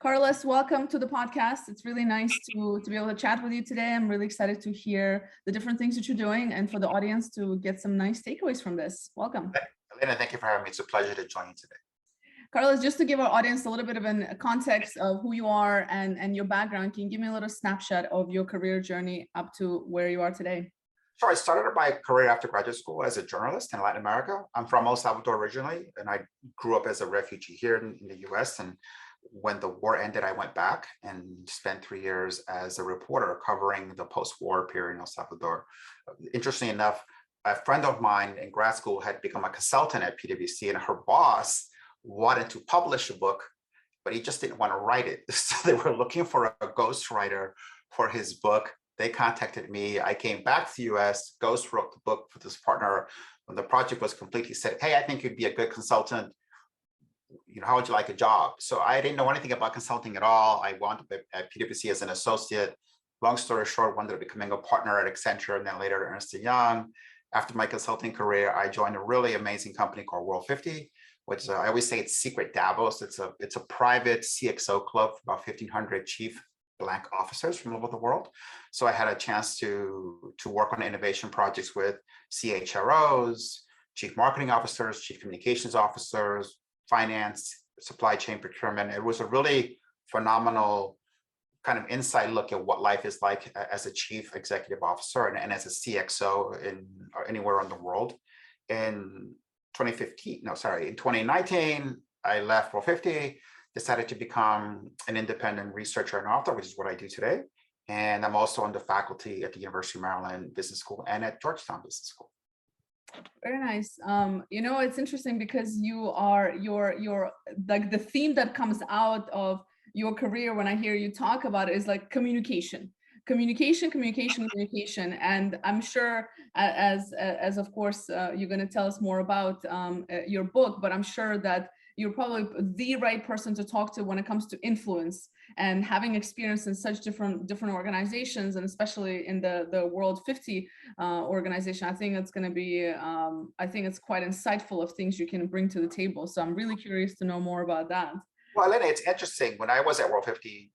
Carlos, welcome to the podcast. It's really nice to be able to chat with you today. I'm really excited to hear the different things that you're doing and for the audience to get some nice takeaways from this. Welcome. Elena, thank you for having me. It's a pleasure to join you today. Carlos, just to give our audience a little bit of a context of who you are and your background, can you give me a little snapshot of your career journey up to where you are today? Sure. I started my career after graduate school as a journalist in Latin America. I'm from El Salvador originally, and I grew up as a refugee here in the US. And when the war ended, I went back and spent 3 years as a reporter covering the post-war period in El Salvador. Interestingly enough, a friend of mine in grad school had become a consultant at PwC, and her boss wanted to publish a book, but he just didn't want to write it. So they were looking for a ghostwriter for his book. They contacted me. I came back to the US, ghost wrote the book for this partner. When the project was complete, he said, "Hey, I think you'd be a good consultant. How would you like a job?" So I didn't know anything about consulting at all. I wound up at PwC as an associate. Long story short, wound up becoming a partner at Accenture and then later at Ernst & Young. After my consulting career, I joined a really amazing company called World 50, which I always say it's secret Davos. It's a private CXO club for about 1,500 chief blank officers from all over the world. So I had a chance to work on innovation projects with CHROs, chief marketing officers, chief communications officers, finance, supply chain procurement. It was a really phenomenal kind of inside look at what life is like as a chief executive officer and as a CXO anywhere in the world. In 2019, I left World 50, decided to become an independent researcher and author, which is what I do today. And I'm also on the faculty at the University of Maryland Business School and at Georgetown Business School. Very nice. It's interesting because you're like the theme that comes out of your career when I hear you talk about it is like communication. And I'm sure as of course you're going to tell us more about your book, but I'm sure that you're probably the right person to talk to when it comes to influence and having experience in such different organizations, and especially in the World 50 organization. I think it's going to be I think it's quite insightful of things you can bring to the table. So I'm really curious to know more about that. Well, Elena, it's interesting. When I was at World 50,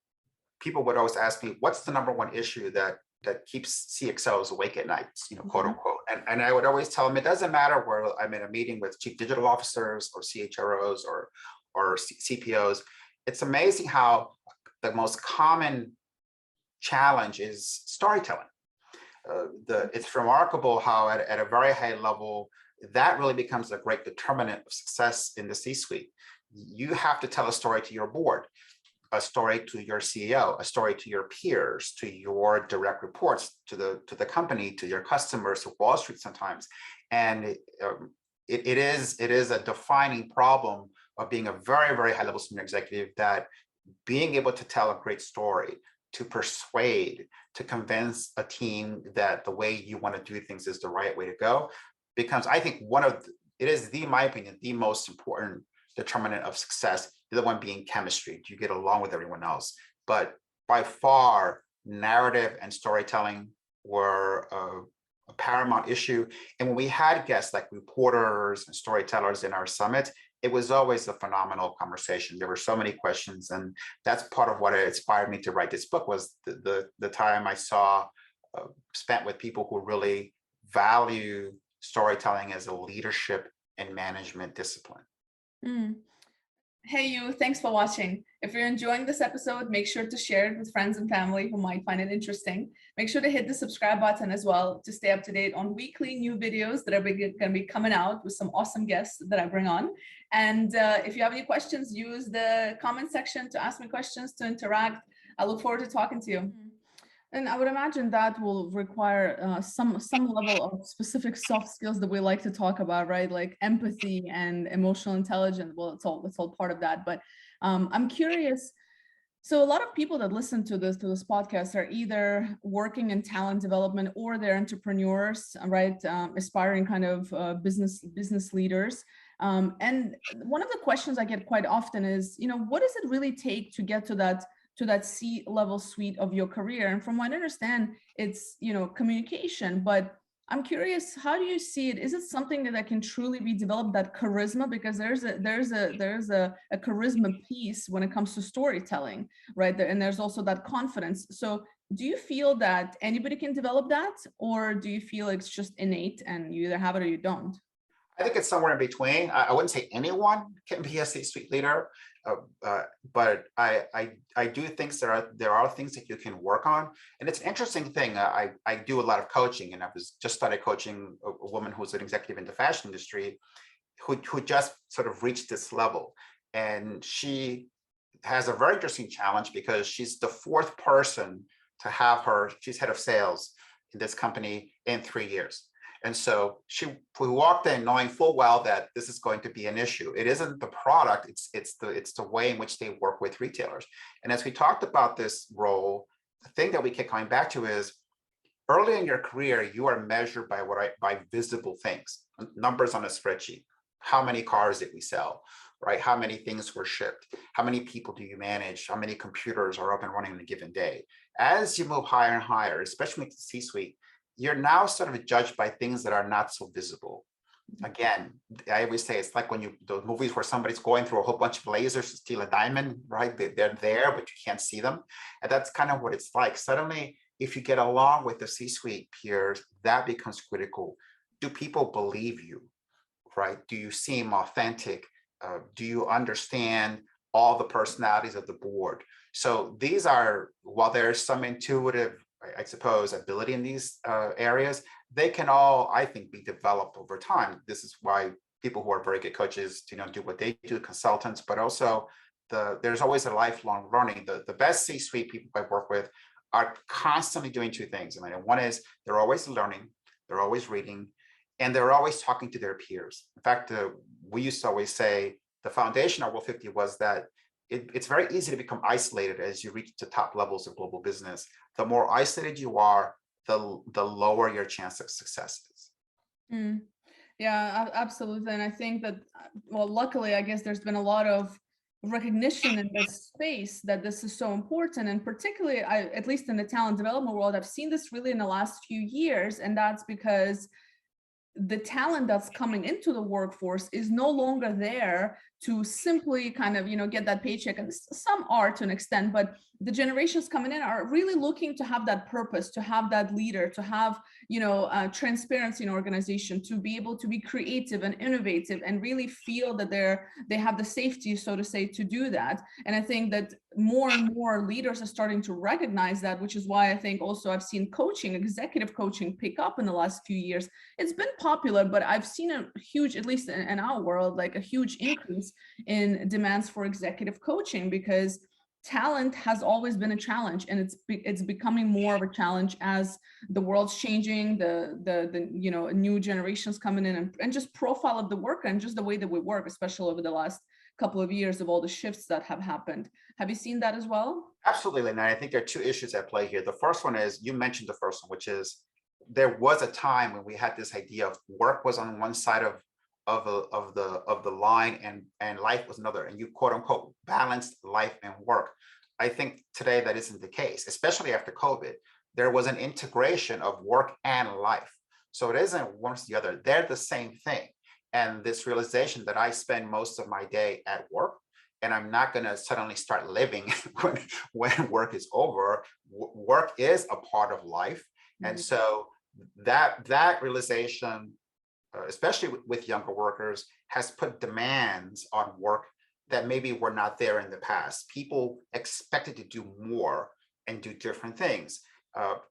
people would always ask me, what's the number one issue that keeps CXOs awake at night, quote unquote. And I would always tell them, it doesn't matter where I'm in a meeting with chief digital officers or CHROs or CPOs. It's amazing how the most common challenge is storytelling. It's remarkable how at a very high level, that really becomes a great determinant of success in the C-suite. You have to tell a story to your board, a story to your CEO, a story to your peers, to your direct reports, to the company, to your customers, to Wall Street sometimes. And it is a defining problem of being a very, very high level senior executive, that being able to tell a great story, to persuade, to convince a team that the way you want to do things is the right way to go, becomes, I think, it is, in my opinion, the most important determinant of success. The other one being chemistry. Do you get along with everyone else? But by far, narrative and storytelling were a paramount issue. And when we had guests like reporters and storytellers in our summit, it was always a phenomenal conversation. There were so many questions, and that's part of what inspired me to write this book, was the time I saw spent with people who really value storytelling as a leadership and management discipline. Hey you, thanks for watching. If you're enjoying this episode, make sure to share it with friends and family who might find it interesting. Make sure to hit the subscribe button as well to stay up to date on weekly new videos that are going to be coming out with some awesome guests that I bring on. And if you have any questions, use the comment section to ask me questions, to interact. I look forward to talking to you. And I would imagine that will require some level of specific soft skills that we like to talk about, right? Like empathy and emotional intelligence. Well, it's all part of that. But I'm curious. So a lot of people that listen to this podcast are either working in talent development or they're entrepreneurs, right? Aspiring kind of business leaders. And one of the questions I get quite often is, what does it really take to get to that C-level suite of your career? And from what I understand, it's communication, but I'm curious, how do you see it? Is it something that can truly be developed, that charisma? Because there's a charisma piece when it comes to storytelling, right? And there's also that confidence. So do you feel that anybody can develop that, or do you feel it's just innate and you either have it or you don't? I think it's somewhere in between. I wouldn't say anyone can be a C-suite leader, uh, but I do think there are things that you can work on, and it's an interesting thing. I do a lot of coaching, and I was just started coaching a woman who's an executive in the fashion industry, who just sort of reached this level, and she has a very interesting challenge because she's the fourth person to have her. She's head of sales in this company in 3 years. And so we walked in knowing full well that this is going to be an issue. It isn't the product, it's the way in which they work with retailers. And as we talked about this role, the thing that we kept coming back to is early in your career, you are measured by visible things, numbers on a spreadsheet. How many cars did we sell, right? How many things were shipped? How many people do you manage? How many computers are up and running in a given day? As you move higher and higher, especially with the C-suite, you're now sort of judged by things that are not so visible. Again, I always say it's like when those movies where somebody's going through a whole bunch of lasers to steal a diamond, right? They're there, but you can't see them. And that's kind of what it's like. Suddenly, if you get along with the C-suite peers, that becomes critical. Do people believe you, right? Do you seem authentic? Do you understand all the personalities of the board? So these are, while there's some intuitive, I suppose, ability in these areas, they can all, I think, be developed over time. This is why people who are very good coaches, do what they do, consultants, but also there's always a lifelong learning. The best C-suite people I work with are constantly doing two things. I mean, one is they're always learning, they're always reading, and they're always talking to their peers. In fact, we used to always say the foundation of World 50 was that it's very easy to become isolated as you reach the top levels of global business. The more isolated you are, the lower your chance of success is. Mm. Yeah, absolutely. And I think that, well, luckily, I guess there's been a lot of recognition in this space that this is so important. And particularly, at least in the talent development world, I've seen this really in the last few years. And that's because the talent that's coming into the workforce is no longer there to simply kind of, get that paycheck. And some are to an extent, but the generations coming in are really looking to have that purpose, to have that leader, to have, transparency in organization, to be able to be creative and innovative and really feel that they have the safety, so to say, to do that. And I think that more and more leaders are starting to recognize that, which is why I think also I've seen coaching, executive coaching, pick up in the last few years. It's been popular, but I've seen a huge, at least in our world, like a huge increase in demands for executive coaching, because talent has always been a challenge, and it's becoming more of a challenge as the world's changing, the new generations coming in, and just profile of the worker and just the way that we work, especially over the last couple of years of all the shifts that have happened. Have you seen that as well? Absolutely, and I think there are two issues at play here. The first one is, you mentioned the first one, which is there was a time when we had this idea of work was on one side of the line and life was another, and you quote unquote balanced life and work. I think today that isn't the case, especially after COVID. There was an integration of work and life. So it isn't one or the other, they're the same thing. And this realization that I spend most of my day at work, and I'm not going to suddenly start living when work is over. Work is a part of life. And so that realization, especially with younger workers, has put demands on work that maybe were not there in the past. People expected to do more and do different things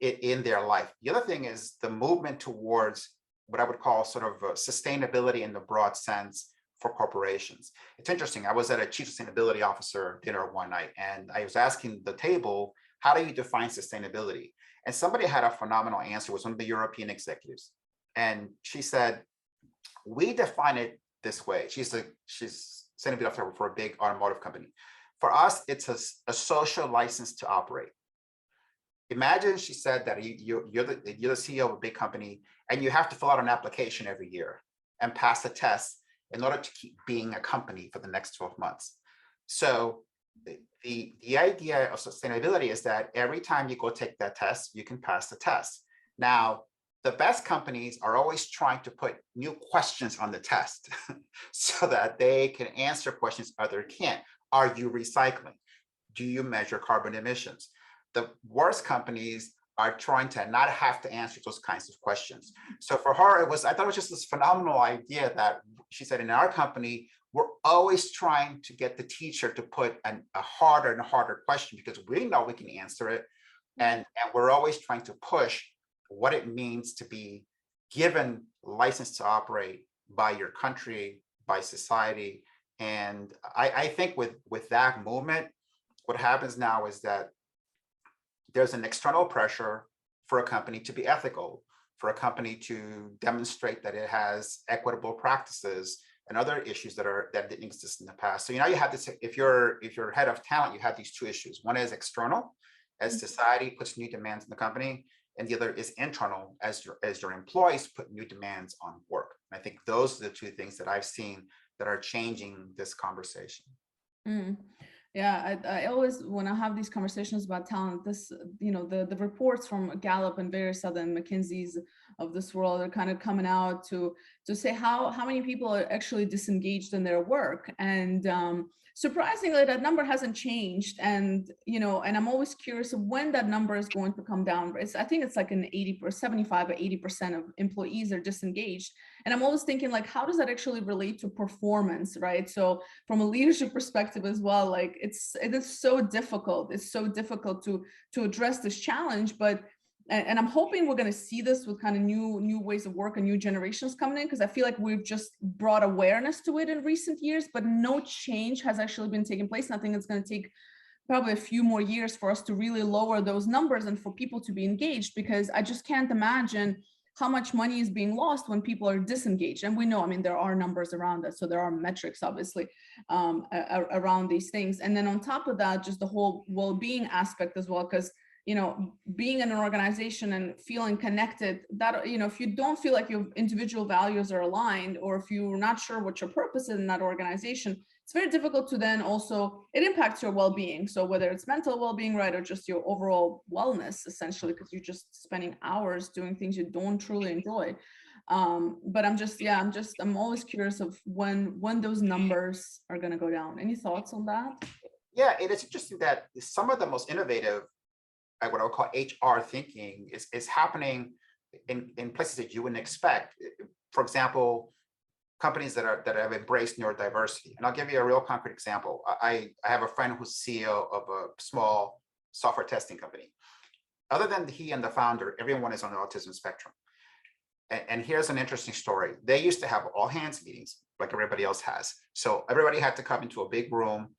in their life. The other thing is the movement towards what I would call sort of sustainability in the broad sense for corporations. It's interesting. I was at a chief sustainability officer dinner one night, and I was asking the table, how do you define sustainability? And somebody had a phenomenal answer. It was one of the European executives. And she said, we define it this way. She's sustainability officer for a big automotive company. For us, it's a social license to operate. Imagine, she said, that you're the CEO of a big company, and you have to fill out an application every year and pass a test in order to keep being a company for the next 12 months. So the idea of sustainability is that every time you go take that test, you can pass the test. Now, the best companies are always trying to put new questions on the test so that they can answer questions others can't. Are you recycling? Do you measure carbon emissions? The worst companies are trying to not have to answer those kinds of questions. So for her, I thought it was just this phenomenal idea that she said, in our company, we're always trying to get the teacher to put a harder and harder question because we know we can answer it. And we're always trying to push what it means to be given license to operate by your country, by society. And I think with that movement, what happens now is that there's an external pressure for a company to be ethical, for a company to demonstrate that it has equitable practices and other issues that didn't exist in the past. So you have this, if you're head of talent, you have these two issues. One is external, as society puts new demands on the company, and the other is internal, as your employees put new demands on work. And I think those are the two things that I've seen that are changing this conversation. Yeah, I always, when I have these conversations about talent, this, the reports from Gallup and various other McKinsey's of this world are kind of coming out to say how many people are actually disengaged in their work. And surprisingly, that number hasn't changed. And, and I'm always curious when that number is going to come down. I think it's like an 80 or 75 or 80% of employees are disengaged. And I'm always thinking, like, how does that actually relate to performance, right? So from a leadership perspective as well, like it is so difficult. It's so difficult to address this challenge. And I'm hoping we're going to see this with kind of new ways of work and new generations coming in, because I feel like we've just brought awareness to it in recent years, but no change has actually been taking place. And I think it's going to take probably a few more years for us to really lower those numbers and for people to be engaged, because I just can't imagine how much money is being lost when people are disengaged. And we know, I mean, there are numbers around that. So there are metrics, obviously, around these things. And then on top of that, just the whole well-being aspect as well, because being in an organization and feeling connected, that, if you don't feel like your individual values are aligned, or if you're not sure what your purpose is in that organization, it's very difficult to then also, it impacts your well-being. So whether it's mental well-being, right, or just your overall wellness, essentially, because you're just spending hours doing things you don't truly enjoy. But I'm always curious of when those numbers are going to go down. Any thoughts on that? Yeah, it is interesting that some of the most innovative, what I would call HR thinking, is happening in places that you wouldn't expect. For example, companies that have embraced neurodiversity. And I'll give you a real concrete example. I have a friend who's CEO of a small software testing company. Other than he and the founder, everyone is on the autism spectrum. And here's an interesting story. They used to have all hands meetings like everybody else has. So everybody had to come into a big room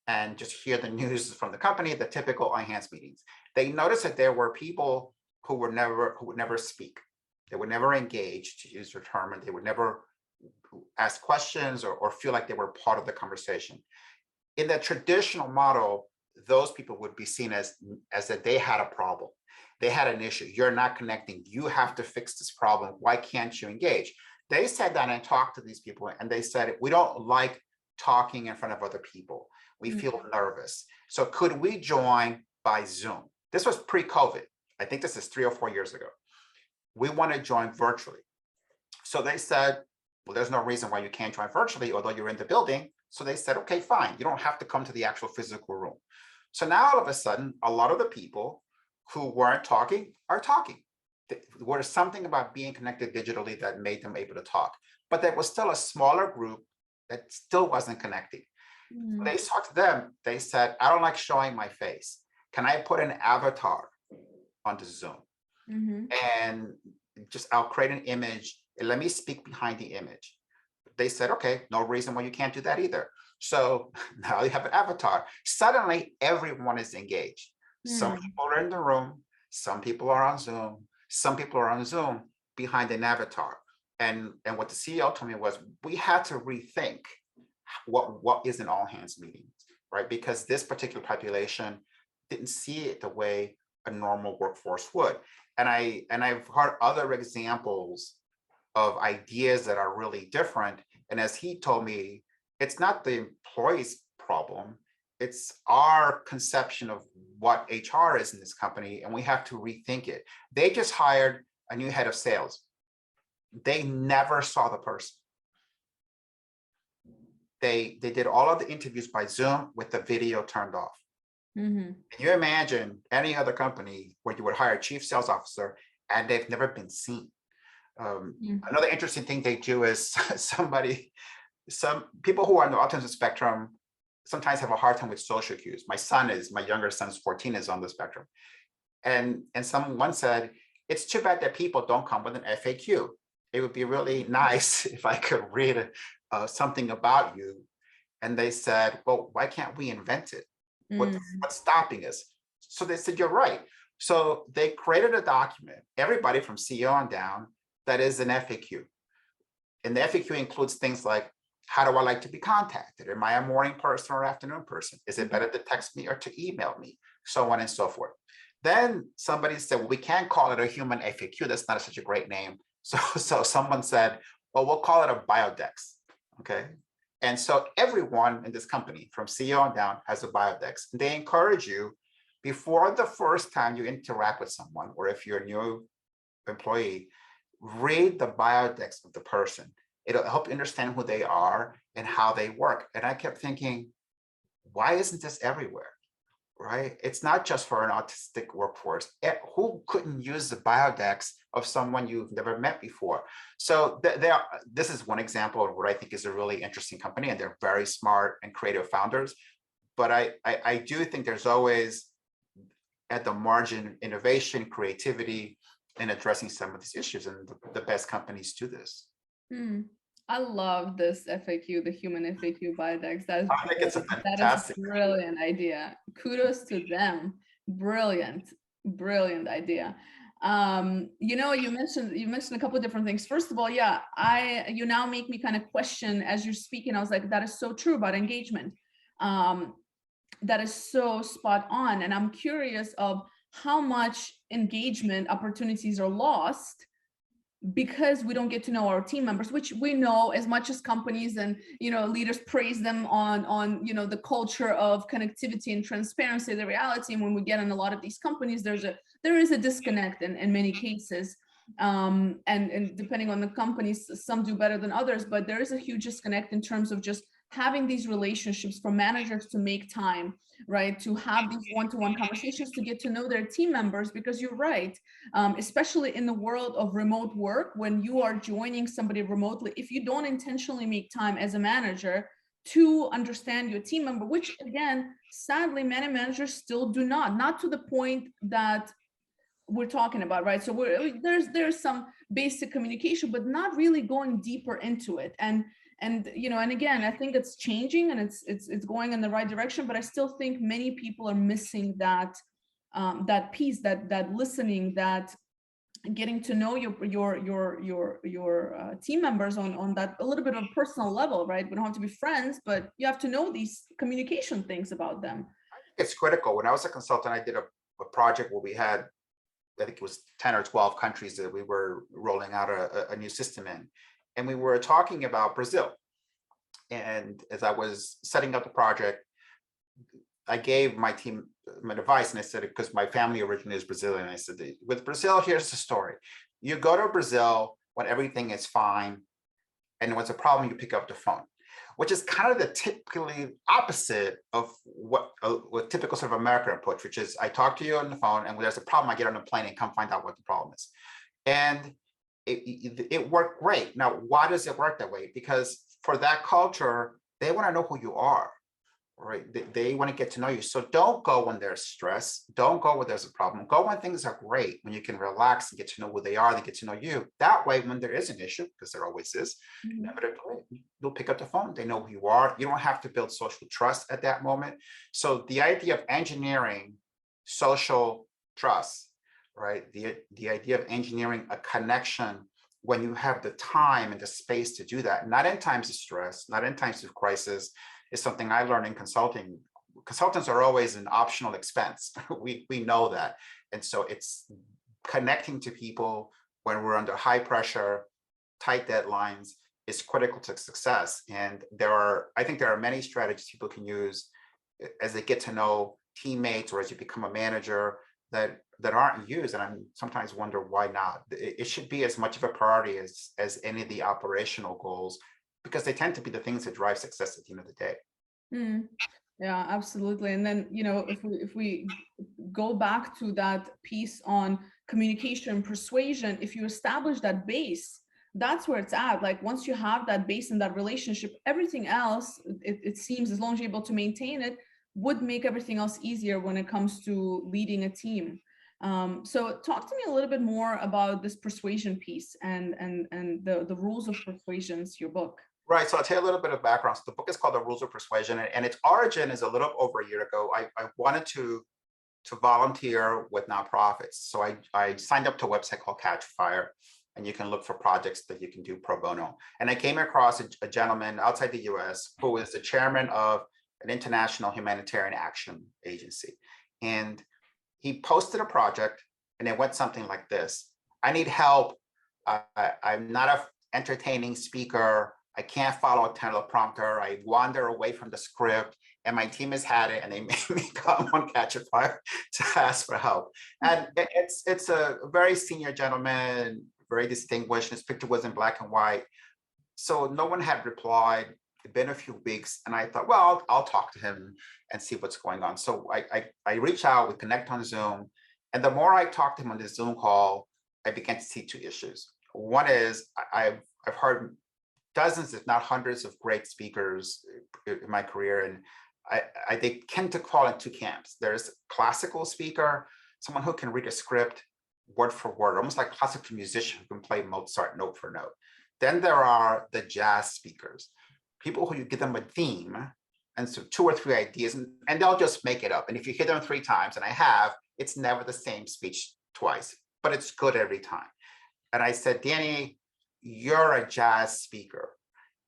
and just hear the news from the company, the typical all hands meetings. They noticed that there were people who would never speak. They would never engage, to use your term, and they would never ask questions or feel like they were part of the conversation. In the traditional model, those people would be seen as that they had a problem. They had an issue. You're not connecting. You have to fix this problem. Why can't you engage? They sat down and talked to these people, and they said, we don't like talking in front of other people. We feel nervous. So could we join by Zoom? This was pre-COVID. I think this is 3 or 4 years ago. We want to join virtually. So they said, well, there's no reason why you can't join virtually, although you're in the building. So they said, okay, fine. You don't have to come to the actual physical room. So now all of a sudden, a lot of the people who weren't talking are talking. There was something about being connected digitally that made them able to talk. But there was still a smaller group that still wasn't connecting. When they talked to them, they said, I don't like showing my face. Can I put an avatar onto Zoom? And just, I'll create an image and let me speak behind the image. They said, okay, no reason why you can't do that either. So now you have an avatar. Suddenly everyone is engaged. Some people are in the room, some people are on Zoom, some people are on Zoom behind an avatar. And what the CEO told me was, we had to rethink what is an all hands meeting, right? Because this particular population didn't see it the way a normal workforce would. And I've heard other examples of ideas that are really different. And as he told me, it's not the employee's problem, it's our conception of what HR is in this company, and we have to rethink it. They just hired a new head of sales. They never saw the person. They did all of the interviews by Zoom with the video turned off. Can you imagine any other company where you would hire a chief sales officer and they've never been seen? Another interesting thing they do is some people who are on the autism spectrum sometimes have a hard time with social cues. My younger son's 14, is on the spectrum. And someone said, it's too bad that people don't come with an FAQ. It would be really nice if I could read something about you. And they said, well, why can't we invent it? What's stopping us? So they said, you're right. So they created a document, everybody from CEO on down, that is an FAQ. And the FAQ includes things like, how do I like to be contacted? Am I a morning person or afternoon person? Is it better to text me or to email me? So on and so forth. Then somebody said, well, we can't call it a human FAQ. That's not such a great name. So someone said, well, we'll call it a biodex. Okay. And so everyone in this company from CEO on down has a biodex. And they encourage you before the first time you interact with someone, or if you're a new employee, read the biodex of the person. It'll help you understand who they are and how they work. And I kept thinking, why isn't this everywhere? Right? It's not just for an autistic workforce. Who couldn't use the biodex of someone you've never met before? So this is one example of what I think is a really interesting company, and they're very smart and creative founders. But I do think there's always at the margin innovation, creativity, and addressing some of these issues, and the best companies do this. I love this FAQ, the human FAQ biodex. That is a brilliant idea. Kudos to them. Brilliant idea. You know, you mentioned a couple of different things. First of all, yeah, you now make me kind of question as you're speaking. I was like, that is so true about engagement. That is so spot on. And I'm curious of how much engagement opportunities are lost because we don't get to know our team members, which we know, as much as companies and leaders praise them on the culture of connectivity and transparency, the reality, and when we get in a lot of these companies, there is a disconnect in many cases, and depending on the companies, some do better than others, but there is a huge disconnect in terms of just having these relationships for managers to make time, right, to have these one-to-one conversations, to get to know their team members, because you're right, especially in the world of remote work, when you are joining somebody remotely, if you don't intentionally make time as a manager to understand your team member, which again, sadly, many managers still do not to the point that we're talking about, right? So there's some basic communication, but not really going deeper into it. And again, I think it's changing and it's going in the right direction, but I still think many people are missing that piece, that listening, that getting to know your team members on that a little bit of a personal level, right? We don't have to be friends, but you have to know these communication things about them. It's critical. When I was a consultant, I did a project where we had, I think it was 10 or 12 countries that we were rolling out a new system in. And we were talking about Brazil. And as I was setting up the project, I gave my team my advice, and I said, because my family originally is Brazilian, I said, with Brazil, here's the story. You go to Brazil when everything is fine, and when it's a problem, you pick up the phone, which is kind of the typically opposite of what typical sort of American approach, which is I talk to you on the phone, and when there's a problem, I get on a plane and come find out what the problem is. And it worked great. Now, why does it work that way? Because for that culture, they want to know who you are, right? They want to get to know you. So don't go when there's stress. Don't go when there's a problem. Go when things are great, when you can relax and get to know who they are, they get to know you. That way, when there is an issue, because there always is, you'll pick up the phone. They know who you are. You don't have to build social trust at that moment. So the idea of engineering social trust, right? The idea of engineering a connection when you have the time and the space to do that, not in times of stress, not in times of crisis, is something I learned in consulting. Consultants are always an optional expense. We know that. And so it's connecting to people when we're under high pressure, tight deadlines is critical to success. And I think there are many strategies people can use as they get to know teammates or as you become a manager that aren't used, and I sometimes wonder why not. It should be as much of a priority as any of the operational goals, because they tend to be the things that drive success at the end of the day. Mm. Yeah, absolutely. And then, if we go back to that piece on communication and persuasion, if you establish that base, that's where it's at. Like once you have that base and that relationship, everything else, it seems, as long as you're able to maintain it, would make everything else easier when it comes to leading a team. So talk to me a little bit more about this persuasion piece and the rules of persuasions, your book. Right. So I'll tell you a little bit of background. So the book is called The Rules of Persuasion, and its origin is a little over a year ago. I wanted to volunteer with nonprofits. So I signed up to a website called Catch Fire, and you can look for projects that you can do pro bono. And I came across a gentleman outside the US who is the chairman of an international humanitarian action agency. And he posted a project, and it went something like this: I need help. I'm not an entertaining speaker. I can't follow a teleprompter. I wander away from the script, and my team has had it, and they made me come on Catch a Fire to ask for help. And it's a very senior gentleman, very distinguished. His picture was in black and white. So no one had replied. It'd been a few weeks, and I thought, well, I'll talk to him and see what's going on. So I reach out, we connect on Zoom, and the more I talked to him on this Zoom call, I began to see two issues. One is I've heard dozens, if not hundreds, of great speakers in my career, and they tend to fall in two camps. There's a classical speaker, someone who can read a script word for word, almost like a classical musician who can play Mozart note for note. Then there are the jazz speakers, people who you give them a theme and so 2 or 3 ideas, and they'll just make it up. And if you hit them 3 times, and I have, it's never the same speech twice, but it's good every time. And I said, Danny, you're a jazz speaker,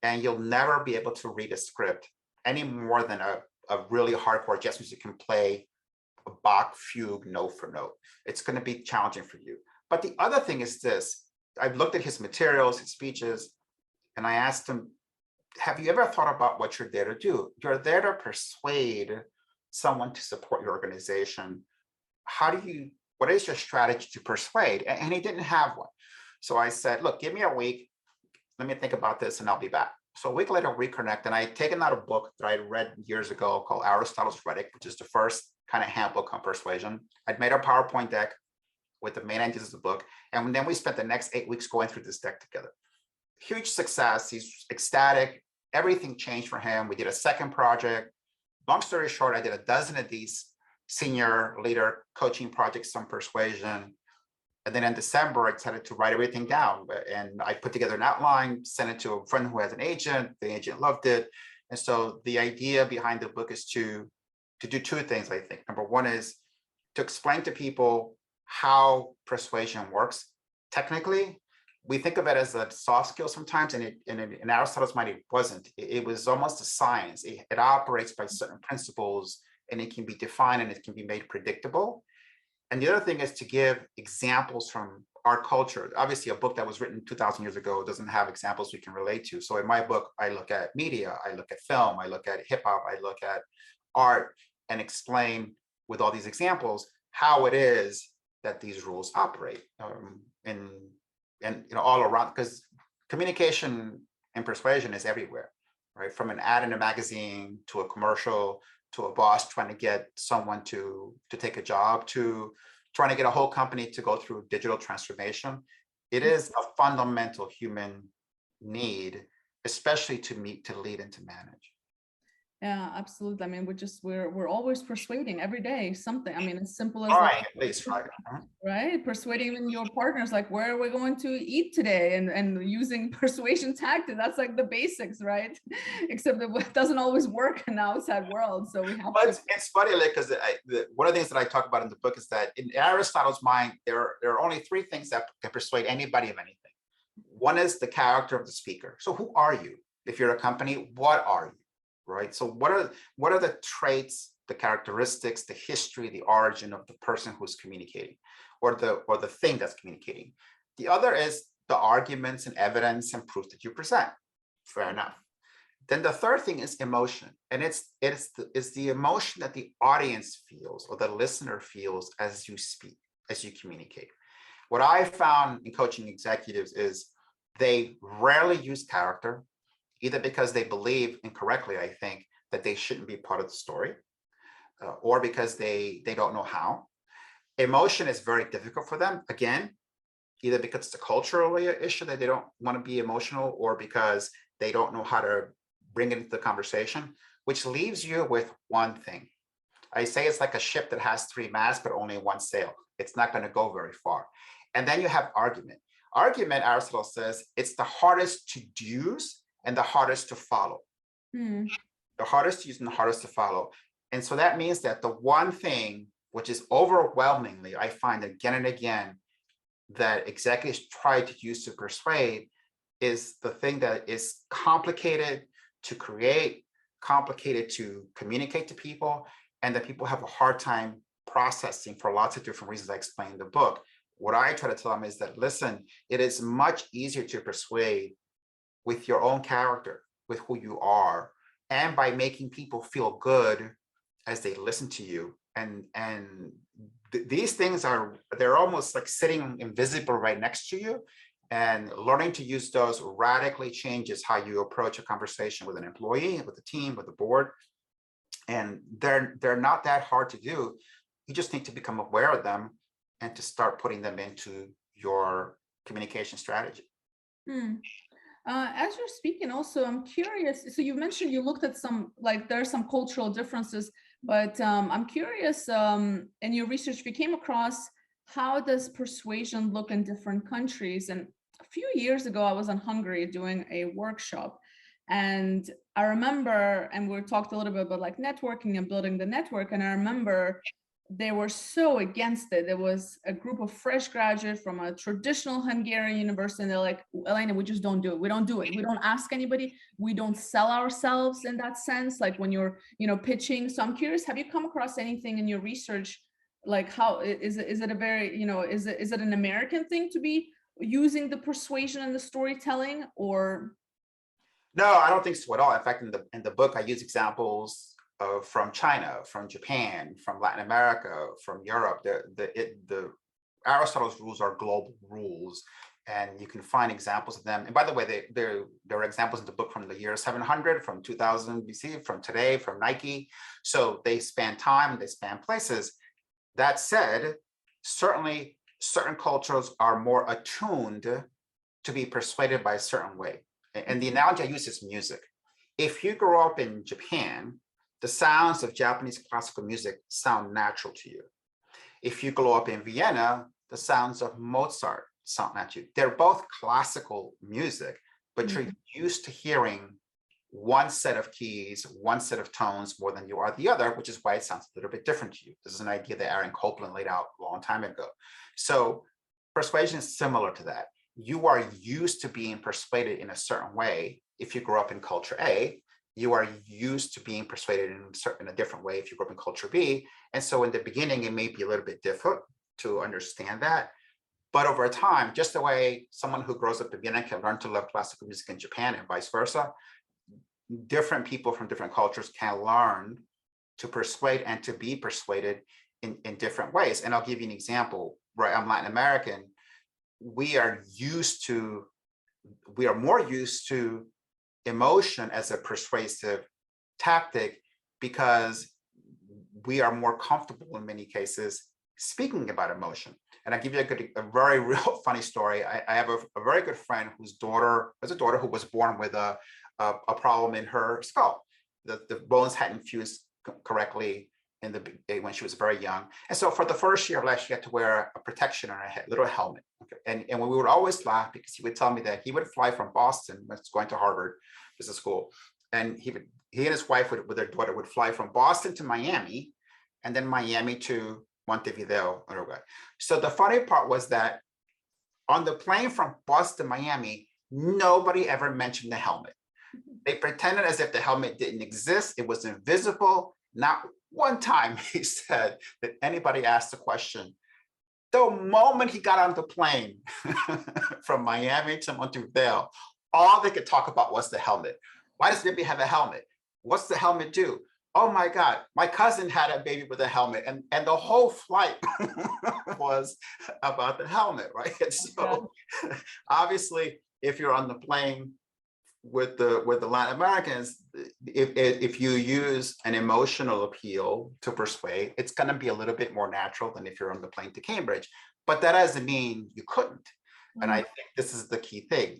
and you'll never be able to read a script any more than a really hardcore jazz musician can play a Bach fugue note for note. It's going to be challenging for you. But the other thing is this: I've looked at his materials, his speeches, and I asked him, have you ever thought about what you're there to do? You're there to persuade someone to support your organization. What is your strategy to persuade? And he didn't have one. So I said, look, give me a week. Let me think about this, and I'll be back. So a week later, we connect, and I had taken out a book that I read years ago called Aristotle's Rhetoric, which is the first kind of handbook on persuasion. I'd made a PowerPoint deck with the main ideas of the book, and then we spent the next 8 weeks going through this deck together. Huge success. He's ecstatic. Everything changed for him. We did a second project. Long story short, I did a dozen of these senior leader coaching projects on persuasion. And then in December, I decided to write everything down. And I put together an outline, sent it to a friend who has an agent. The agent loved it. And so the idea behind the book is to do 2 things, I think. Number one is to explain to people how persuasion works technically. We think of it as a soft skill sometimes, and in Aristotle's mind, it wasn't. It was almost a science. It operates by certain principles, and it can be defined, and it can be made predictable. And the other thing is to give examples from our culture. Obviously, a book that was written 2,000 years ago doesn't have examples we can relate to. So in my book, I look at media, I look at film, I look at hip hop, I look at art, and explain with all these examples how it is that these rules operate. And all around, because communication and persuasion is everywhere, right? From an ad in a magazine to a commercial to a boss trying to get someone to take a job to trying to get a whole company to go through digital transformation. It is a fundamental human need, especially to lead and to manage. Yeah, absolutely. I mean, we're always persuading every day something. I mean, as simple as At least, right? Right? Persuading your partners, like, where are we going to eat today? And using persuasion tactics. That's like the basics, right? Except that it doesn't always work in the outside world. So we have it's funny, because one of the things that I talk about in the book is that in Aristotle's mind, there are only 3 things that can persuade anybody of anything. One is the character of the speaker. So who are you? If you're a company, what are you? Right. So what are the traits, the characteristics, the history, the origin of the person who's communicating, or the thing that's communicating? The other is the arguments and evidence and proof that you present. Fair enough. Then the third thing is emotion. And it's the emotion that the audience feels or the listener feels as you speak, as you communicate. What I found in coaching executives is they rarely use character, either because they believe incorrectly, I think, that they shouldn't be part of the story, or because they don't know how. Emotion is very difficult for them. Again, either because it's a cultural issue that they don't want to be emotional, or because they don't know how to bring it into the conversation, which leaves you with one thing. I say it's like a ship that has 3 masts, but only 1 sail. It's not going to go very far. And then you have argument. Argument, Aristotle says, it's the hardest to use and the hardest to follow. The hardest to use and the hardest to follow. And so that means that the one thing, which is overwhelmingly, I find again and again, that executives try to use to persuade, is the thing that is complicated to create, complicated to communicate to people, and that people have a hard time processing for lots of different reasons I explain in the book. What I try to tell them is that, listen, it is much easier to persuade with your own character, with who you are, and by making people feel good as they listen to you. And these things they're almost like sitting invisible right next to you, and learning to use those radically changes how you approach a conversation with an employee, with a team, with the board. And they're not that hard to do. You just need to become aware of them and to start putting them into your communication strategy. As you're speaking, also, I'm curious. So you mentioned you looked at some, like there are some cultural differences, but I'm curious, in your research, we came across how does persuasion look in different countries? And a few years ago, I was in Hungary doing a workshop, and I remember, and we talked a little bit about like networking and building the network, and I remember they were so against it. There was a group of fresh graduates from a traditional Hungarian university, and they're like, Elena, we just don't do it. We don't do it. We don't ask anybody. We don't sell ourselves in that sense, like when you're, pitching. So I'm curious, have you come across anything in your research, like how is it a very, is it an American thing to be using the persuasion and the storytelling, or? No, I don't think so at all. In fact, in the book, I use examples from China, from Japan, from Latin America, from Europe. The Aristotle's rules are global rules, and you can find examples of them. And by the way, there are examples in the book from the year 700, from 2000 BC, from today, from Nike. So they span time, they span places. That said, certainly certain cultures are more attuned to be persuaded by a certain way. And the analogy I use is music. If you grow up in Japan, the sounds of Japanese classical music sound natural to you. If you grow up in Vienna, the sounds of Mozart sound natural to you. They're both classical music, but you're used to hearing one set of keys, one set of tones more than you are the other, which is why it sounds a little bit different to you. This is an idea that Aaron Copland laid out a long time ago. So persuasion is similar to that. You are used to being persuaded in a certain way if you grow up in culture A. You are used to being persuaded in a different way if you grew up in culture B. And so in the beginning, it may be a little bit difficult to understand that. But over time, just the way someone who grows up in Vienna can learn to love classical music in Japan and vice versa, different people from different cultures can learn to persuade and to be persuaded in different ways. And I'll give you an example. Right, I'm Latin American. We are more used to emotion as a persuasive tactic because we are more comfortable in many cases speaking about emotion. And I'll give you a very real funny story. I have a very good friend whose daughter who was born with a problem in her skull. The bones hadn't fused correctly when she was very young. And so for the first year of life, she had to wear a protection on her head, little helmet. Okay. And we would always laugh because he would tell me that he would fly from Boston, when he's going to Harvard Business School. And he and his wife with their daughter would fly from Boston to Miami, and then Miami to Montevideo, Uruguay. So the funny part was that on the plane from Boston to Miami, nobody ever mentioned the helmet. They pretended as if the helmet didn't exist. It was invisible. Not one time he said that anybody asked the question. The moment he got on the plane from Miami to Montevideo, all they could talk about was the helmet. Why does baby have a helmet? What's the helmet do? Oh my God, my cousin had a baby with a helmet, and the whole flight was about the helmet, right? And Yeah. so obviously, if you're on the plane with the Latin Americans, if you use an emotional appeal to persuade, it's going to be a little bit more natural than if you're on the plane to Cambridge. But that doesn't mean you couldn't. And I think this is the key thing.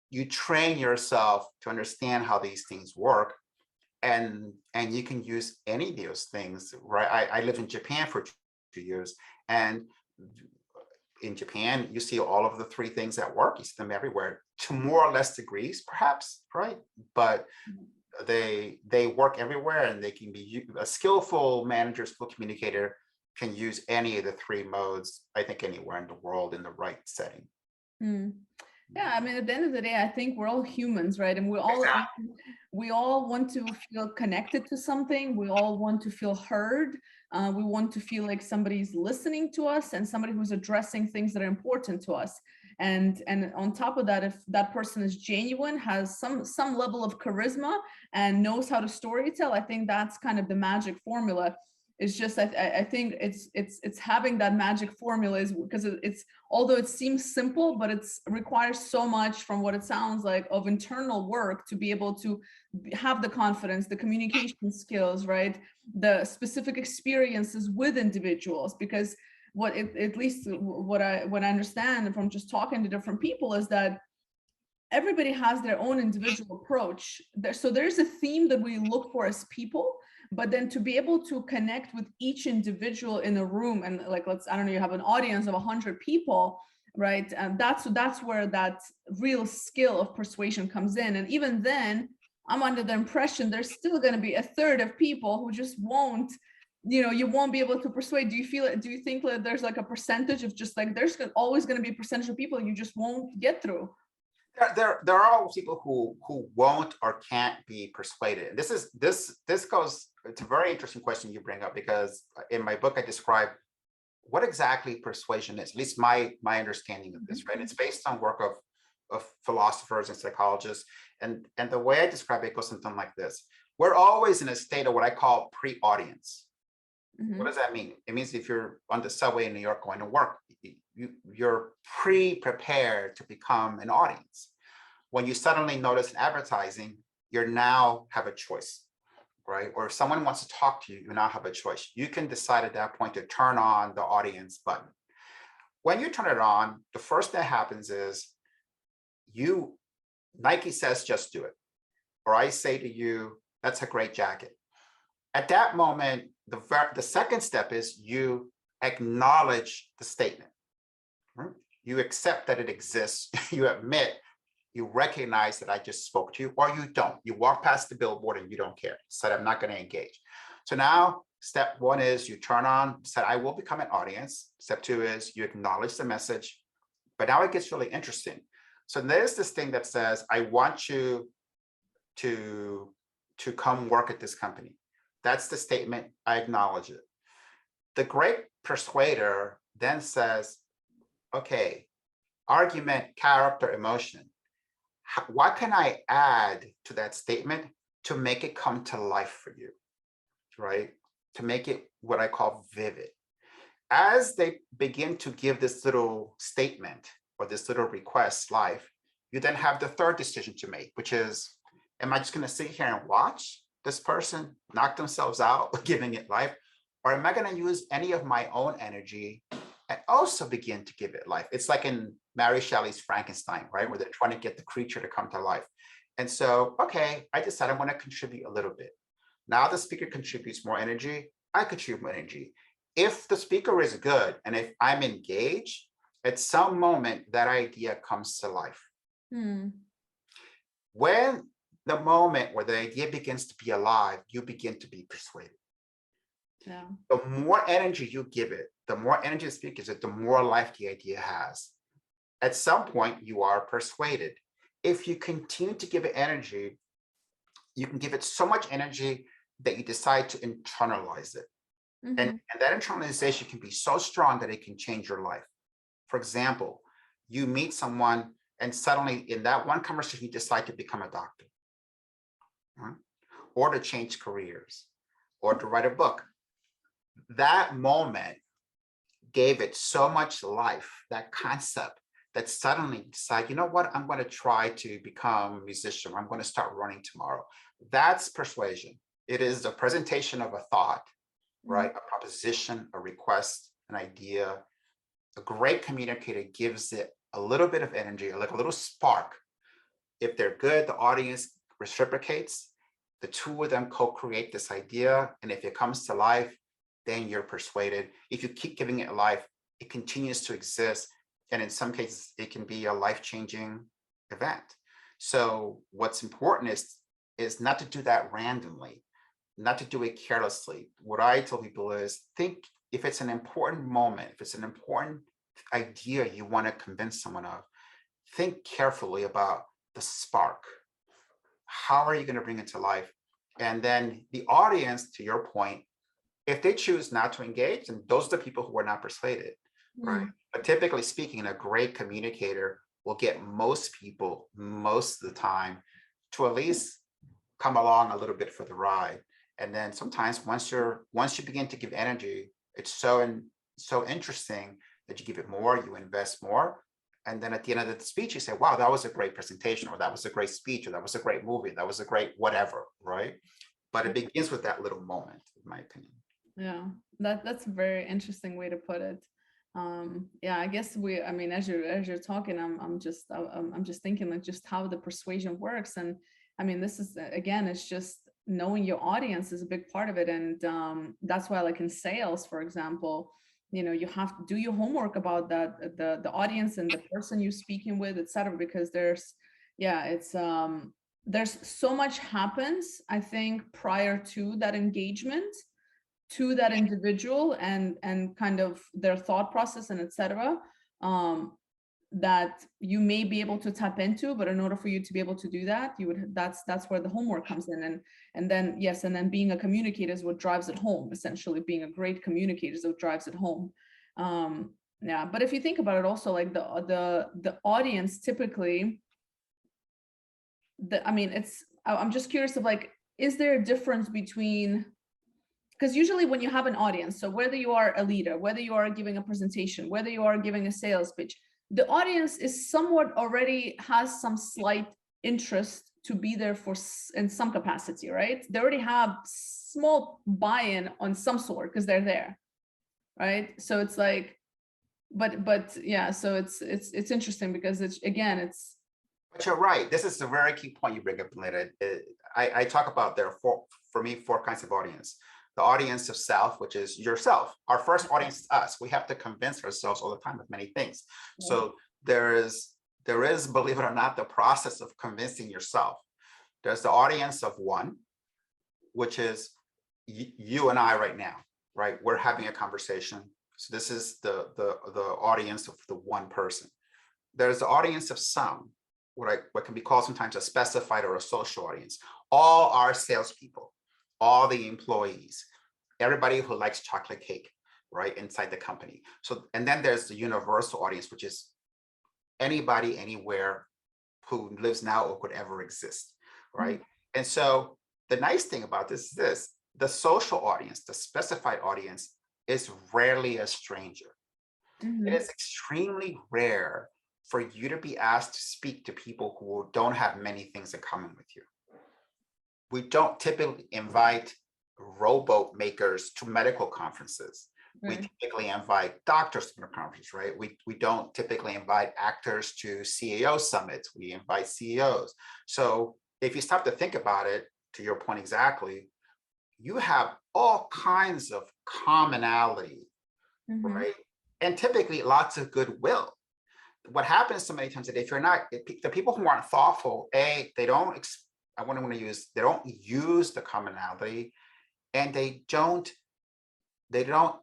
You train yourself to understand how these things work, and you can use any of those things, right? I lived in Japan for 2 years, and in Japan, you see all of the three things that work. You see them everywhere to more or less degrees, perhaps, right? But they work everywhere, and they can be a skillful manager, skillful communicator can use any of the three modes, I think, anywhere in the world in the right setting. Yeah, I mean, at the end of the day, I think we're all humans, right? And we all want to feel connected to something. We all want to feel heard. We want to feel like somebody's listening to us and somebody who's addressing things that are important to us. And on top of that, if that person is genuine, has some level of charisma and knows how to storytell, I think that's kind of the magic formula. It's just I think it's having that magic formula is because it's although it seems simple, but it requires so much from what it sounds like of internal work to be able to have the confidence, the communication skills, right? The specific experiences with individuals, because at least what I understand from just talking to different people is that everybody has their own individual approach. So there's a theme that we look for as people, but then to be able to connect with each individual in a room, and like, I don't know, you have an audience of 100 people, right? And that's where that real skill of persuasion comes in. And even then, I'm under the impression there's still going to be a third of people who just won't, you won't be able to persuade. Do you think that there's like a percentage of just like, there's always going to be a percentage of people you just won't get through? There are always people who won't or can't be persuaded. This goes. It's a very interesting question you bring up, because in my book I describe what exactly persuasion is. At least my understanding of this, right? It's based on work of philosophers and psychologists, and the way I describe it goes something like this: we're always in a state of what I call pre-audience. What does that mean? It means if you're on the subway in New York going to work, you're pre-prepared to become an audience. When you suddenly notice advertising, you now have a choice, right? Or if someone wants to talk to you, you now have a choice. You can decide at that point to turn on the audience button. When you turn it on, the first thing that happens is Nike says, just do it. Or I say to you, that's a great jacket. At that moment, the second step is you acknowledge the statement. Right? You accept that it exists. You admit, you recognize that I just spoke to you, or you don't. You walk past the billboard and you don't care. Said, I'm not going to engage. So now step one is you turn on, said, I will become an audience. Step two is you acknowledge the message. But now it gets really interesting. So there's this thing that says, I want you to come work at this company. That's the statement. I acknowledge it. The great persuader then says, okay, argument, character, emotion. What can I add to that statement to make it come to life for you, right? To make it what I call vivid. As they begin to give this little statement or this little request life, you then have the third decision to make, which is, am I just going to sit here and watch this person knock themselves out, giving it life? Or am I going to use any of my own energy and also begin to give it life? It's like in Mary Shelley's Frankenstein, right? Where they're trying to get the creature to come to life. And so, okay, I decided I'm going to contribute a little bit. Now the speaker contributes more energy. I contribute more energy. If the speaker is good and if I'm engaged, at some moment that idea comes to life. When the moment where the idea begins to be alive, you begin to be persuaded. Yeah. The more energy you give it, the more energy the speaker gives it, the more life the idea has. At some point, you are persuaded. If you continue to give it energy, you can give it so much energy that you decide to internalize it. And that internalization can be so strong that it can change your life. For example, you meet someone and suddenly in that one conversation, you decide to become a doctor. huh, or to change careers, or to write a book. That moment gave it so much life, that concept, that suddenly decide, you know what, I'm going to try to become a musician. I'm going to start running tomorrow. That's persuasion. It is the presentation of a thought, right? A proposition, a request, an idea. A great communicator gives it a little bit of energy, like a little spark. If they're good, the audience reciprocates. The two of them co-create this idea. And if it comes to life, then you're persuaded. If you keep giving it life, it continues to exist. And in some cases, it can be a life-changing event. So what's important is not to do that randomly, not to do it carelessly. What I tell people is think if it's an important moment, if it's an important idea you want to convince someone of, think carefully about the spark. How are you going to bring it to life? And then the audience, to your point, if they choose not to engage, then those are the people who are not persuaded, right? But typically speaking, a great communicator will get most people most of the time to at least come along a little bit for the ride. And then sometimes once you begin to give energy, it's so interesting that you give it more, you invest more. And then at the end of the speech, you say, wow, that was a great presentation, or that was a great speech, or that was a great movie, that was a great whatever, right? But it begins with that little moment, in my opinion. Yeah, that's a very interesting way to put it. Yeah, I guess I mean, as you're talking, I'm just thinking like just how the persuasion works. And I mean, this is, again, it's just knowing your audience is a big part of it. And that's why, like in sales, for example, you have to do your homework about that, the audience and the person you're speaking with, etc. Because there's so much happens, I think, prior to that engagement, to that individual and kind of their thought process and etc. That you may be able to tap into, but in order for you to be able to do that, that's where the homework comes in. And then being a communicator is what drives it home. Essentially, being a great communicator is what drives it home. Yeah, but if you think about it, also like the audience typically, I'm just curious of like, is there a difference between, because usually when you have an audience, so whether you are a leader, whether you are giving a presentation, whether you are giving a sales pitch, the audience is somewhat already has some slight interest to be there in some capacity, right? They already have small buy-in on some sort because they're there, right? So it's like, but yeah, so it's interesting because But you're right. This is a very key point you bring up, Lynette. I talk about there are four kinds of audience. The audience of self, which is yourself. Our first audience is us. We have to convince ourselves all the time of many things. So there is, believe it or not, the process of convincing yourself. There's the audience of one, which is you and I right now, right? We're having a conversation. So this is the audience of the one person. There's the audience of some, what can be called sometimes a specified or a social audience. All our salespeople, all the employees, everybody who likes chocolate cake, right, inside the company. So, and then there's the universal audience, which is anybody, anywhere who lives now or could ever exist, right? And so the nice thing about this is the social audience, the specified audience, is rarely a stranger. It is extremely rare for you to be asked to speak to people who don't have many things in common with you. We don't typically invite rowboat makers to medical conferences. We typically invite doctors to the conference, right? We don't typically invite actors to CEO summits. We invite CEOs. So if you stop to think about it, to your point exactly, you have all kinds of commonality, right? And typically lots of goodwill. What happens so many times that if you're not, the people who aren't thoughtful, they don't use the commonality, and they don't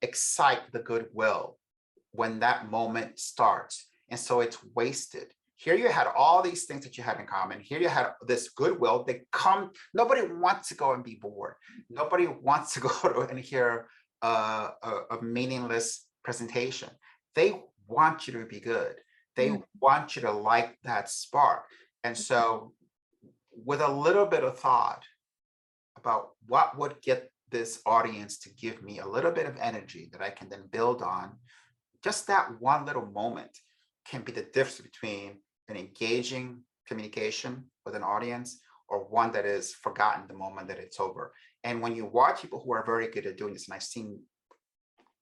excite the goodwill when that moment starts. And so it's wasted. Here you had all these things that you had in common. Here you had this goodwill. Nobody wants to go and be bored. Nobody wants to go and hear a meaningless presentation. They want you to be good. They want you to like that spark. And so with a little bit of thought, about what would get this audience to give me a little bit of energy that I can then build on. Just that one little moment can be the difference between an engaging communication with an audience or one that is forgotten the moment that it's over. And when you watch people who are very good at doing this, and I've seen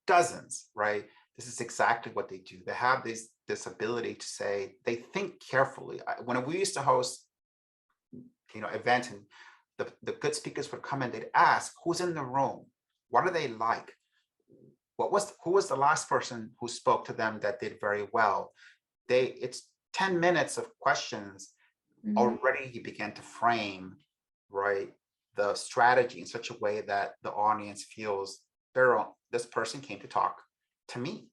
dozens, right? This is exactly what they do. They have this ability to say, they think carefully. When we used to host, events, and the good speakers would come in, they'd ask, who's in the room? What are they like? Who was the last person who spoke to them that did very well? It's 10 minutes of questions. Mm-hmm. Already he began to frame, right, the strategy in such a way that the audience feels this person came to talk to me.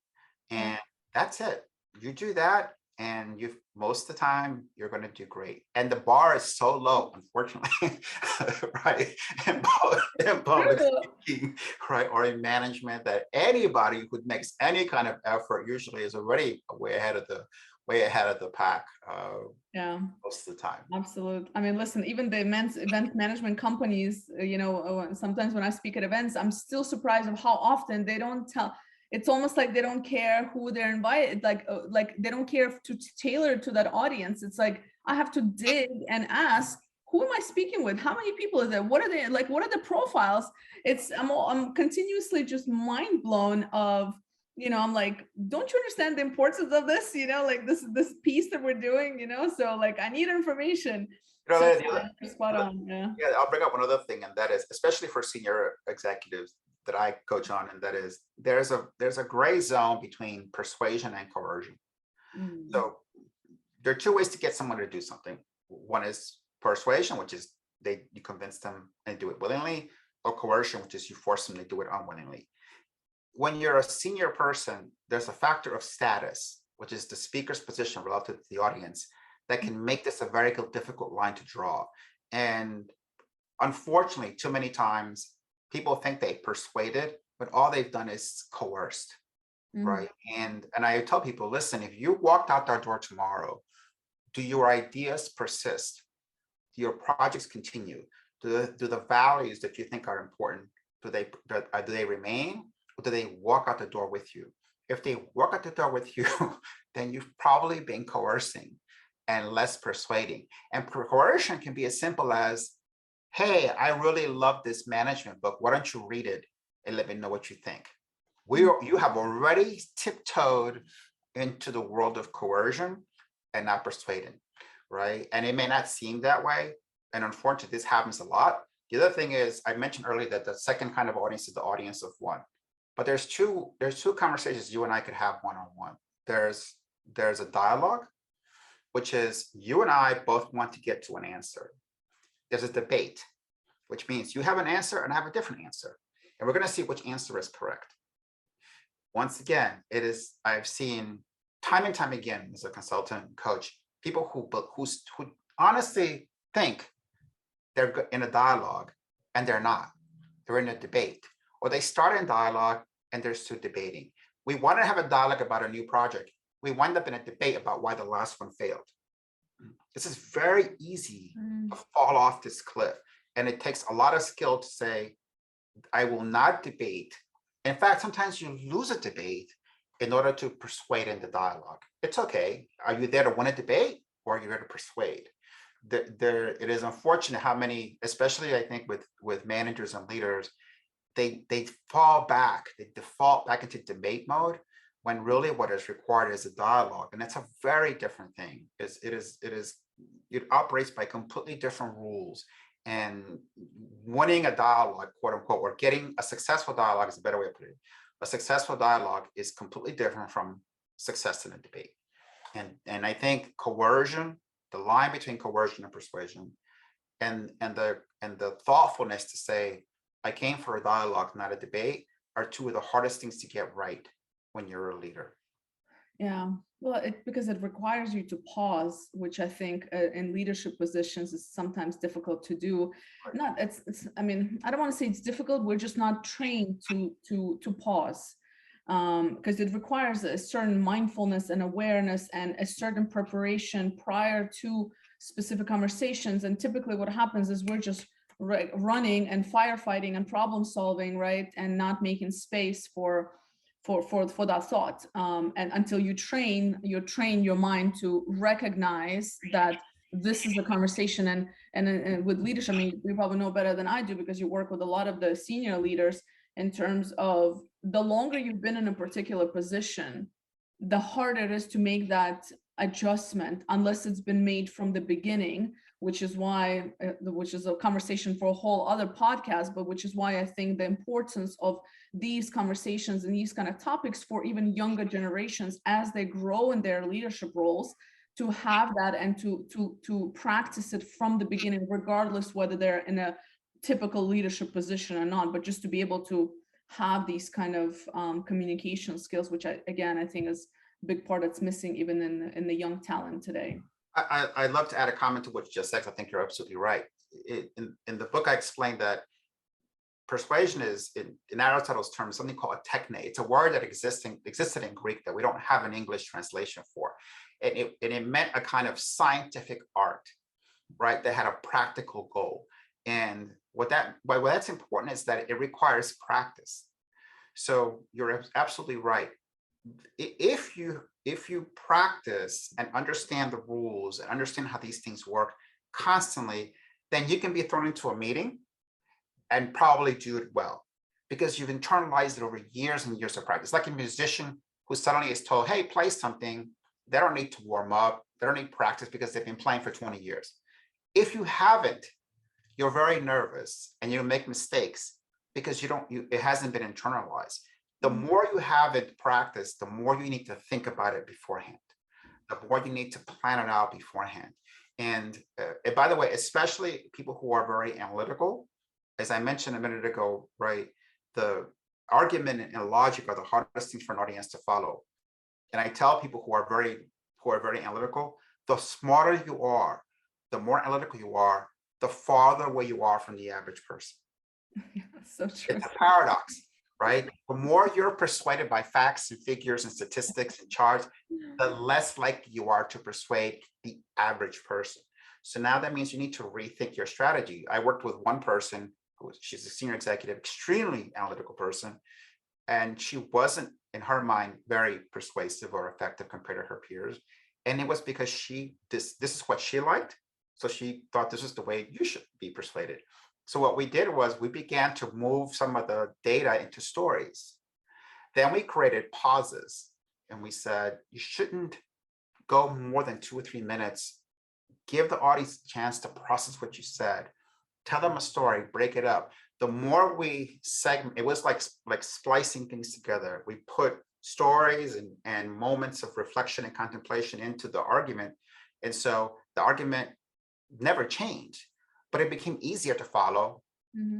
And that's it. You do that, and most of the time you're going to do great. And the bar is so low, unfortunately, right? In public speaking, right, or in management, that anybody who makes any kind of effort usually is already way ahead of the pack. Most of the time. Absolutely. I mean, listen, even the event management companies, sometimes when I speak at events, I'm still surprised of how often they don't tell. It's almost like they don't care who they're invited, like they don't care to tailor to that audience. It's like, I have to dig and ask, who am I speaking with? How many people is there? What are they like? What are the profiles? I'm continuously just mind blown of, I'm like, don't you understand the importance of this? Like this piece that we're doing, so like, I need information. Spot on. Yeah, I'll bring up one other thing, and that is, especially for senior executives that I coach on, and that is, there's a gray zone between persuasion and coercion. Mm. So there are two ways to get someone to do something. One is persuasion, which is you convince them and do it willingly, or coercion, which is you force them to do it unwillingly. When you're a senior person, there's a factor of status, which is the speaker's position relative to the audience, that can make this a very difficult line to draw. And unfortunately, too many times, people think they persuaded, but all they've done is coerced, right? And I tell people, listen, if you walked out that door tomorrow, do your ideas persist? Do your projects continue? Do the values that you think are important, do they remain? Or do they walk out the door with you? If they walk out the door with you, then you've probably been coercing and less persuading. And coercion can be as simple as, hey, I really love this management book. Why don't you read it and let me know what you think? You have already tiptoed into the world of coercion and not persuading, right? And it may not seem that way. And unfortunately, this happens a lot. The other thing is, I mentioned earlier that the second kind of audience is the audience of one. But there's two conversations you and I could have one-on-one. There's a dialogue, which is you and I both want to get to an answer. There's a debate, which means you have an answer and I have a different answer. And we're going to see which answer is correct. Once again, I've seen time and time again as a consultant and coach, people who honestly think they're in a dialogue and they're not. They're in a debate. Or they start in dialogue and they're still debating. We want to have a dialogue about a new project. We wind up in a debate about why the last one failed. This is very easy to fall off this cliff. And it takes a lot of skill to say, I will not debate. In fact, sometimes you lose a debate in order to persuade in the dialogue. It's okay. Are you there to win a debate, or are you there to persuade? It is unfortunate how many, especially I think with managers and leaders, they fall back, they default back into debate mode, when really what is required is a dialogue. And that's a very different thing. It operates by completely different rules. And winning a dialogue, quote unquote, or getting a successful dialogue is a better way of putting it. A successful dialogue is completely different from success in a debate. And I think coercion, the line between coercion and persuasion, and the thoughtfulness to say, I came for a dialogue, not a debate, are two of the hardest things to get right when you're a leader. Yeah, well, because it requires you to pause, which I think in leadership positions is sometimes difficult to do. Right. I mean, I don't want to say it's difficult. We're just not trained to pause, because it requires a certain mindfulness and awareness and a certain preparation prior to specific conversations. And typically what happens is we're just running and firefighting and problem solving, right, and not making space for that thought, and until you train your mind to recognize that this is the conversation. And with leadership, I mean, you probably know better than I do because you work with a lot of the senior leaders, in terms of the longer you've been in a particular position, the harder it is to make that adjustment unless it's been made from the beginning, which is why, which is a conversation for a whole other podcast, but which is why I think the importance of these conversations and these kind of topics for even younger generations as they grow in their leadership roles, to have that and to practice it from the beginning, regardless whether they're in a typical leadership position or not, but just to be able to have these kind of communication skills, which I think is a big part that's missing even in the young talent today. I'd love to add a comment to what you just said. I think you're absolutely right. In the book, I explained that persuasion is, in Aristotle's terms, something called a techne. It's a word that existed in Greek that we don't have an English translation for. And it meant a kind of scientific art, right, that had a practical goal. And why that's important is that it requires practice. So you're absolutely right. If you practice and understand the rules and understand how these things work constantly, then you can be thrown into a meeting and probably do it well, because you've internalized it over years and years of practice. Like a musician who suddenly is told, hey, play something, they don't need to warm up, they don't need practice because they've been playing for 20 years. If you haven't, you're very nervous and you make mistakes because it hasn't been internalized. The more you have it practiced, the more you need to think about it beforehand. The more you need to plan it out beforehand. And by the way, especially people who are very analytical, as I mentioned a minute ago, right? The argument and logic are the hardest things for an audience to follow. And I tell people who are very analytical, the smarter you are, the more analytical you are, the farther away you are from the average person. Yeah, so true. It's a paradox, right? The more you're persuaded by facts and figures and statistics and charts, the less likely you are to persuade the average person. So now that means you need to rethink your strategy. I worked with one person, she's a senior executive, extremely analytical person, and she wasn't, in her mind, very persuasive or effective compared to her peers. And it was because this is what she liked. So she thought this is the way you should be persuaded. So what we did was we began to move some of the data into stories. Then we created pauses and we said, you shouldn't go more than 2 or 3 minutes. Give the audience a chance to process what you said. Tell them a story, break it up. The more we segment, it was like splicing things together. We put stories and moments of reflection and contemplation into the argument. And so the argument never changed, but it became easier to follow,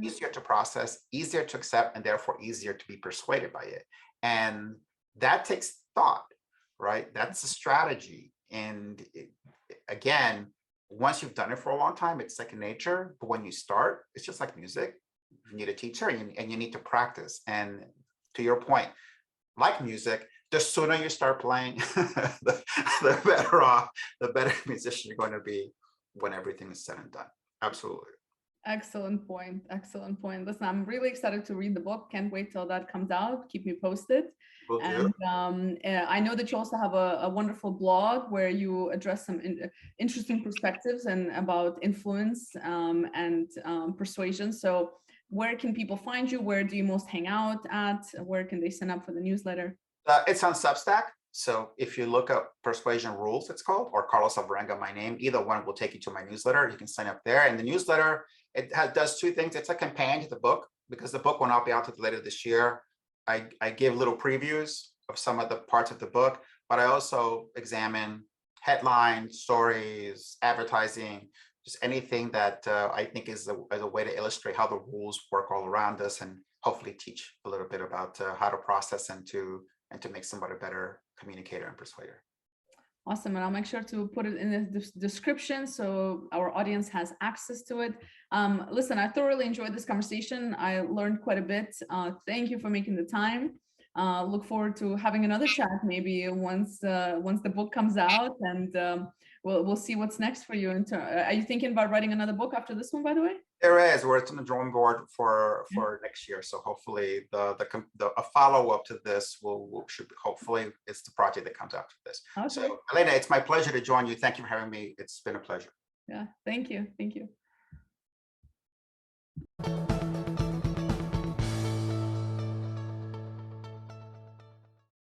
easier to process, easier to accept, and therefore easier to be persuaded by it. And that takes thought, right? That's a strategy. And again, once you've done it for a long time, it's second nature. But when you start, it's just like music. You need a teacher and you need to practice. And to your point, like music, the sooner you start playing, the better off, the better musician you're going to be when everything is said and done. Absolutely. Excellent point. Excellent point. Listen, I'm really excited to read the book. Can't wait till that comes out. Keep me posted. Will And do. I know that you also have a wonderful blog where you address some interesting perspectives and about influence and persuasion. So where can people find you? Where do you most hang out at? Where can they sign up for the newsletter? It's on Substack. So if you look up Persuasion Rules, it's called, or Carlos Alvarenga, my name, either one will take you to my newsletter. You can sign up there. And the newsletter, does 2 things. It's a companion to the book, because the book will not be out until later this year. I give little previews of some of the parts of the book, but I also examine headlines, stories, advertising, just anything that I think is a way to illustrate how the rules work all around us, and hopefully teach a little bit about how to process and to make somebody a better communicator and persuader. Awesome. And I'll make sure to put it in the description so our audience has access to it. Listen, I thoroughly enjoyed this conversation. I learned quite a bit. Thank you for making the time. Look forward to having another chat maybe once the book comes out, and we'll see what's next for you. Are you thinking about writing another book after this one, by the way? There is. We're on the drawing board for next year. So hopefully a follow-up to this should hopefully it's the project that comes after this. Okay. So Elena, it's my pleasure to join you. Thank you for having me. It's been a pleasure. Yeah, thank you. Thank you.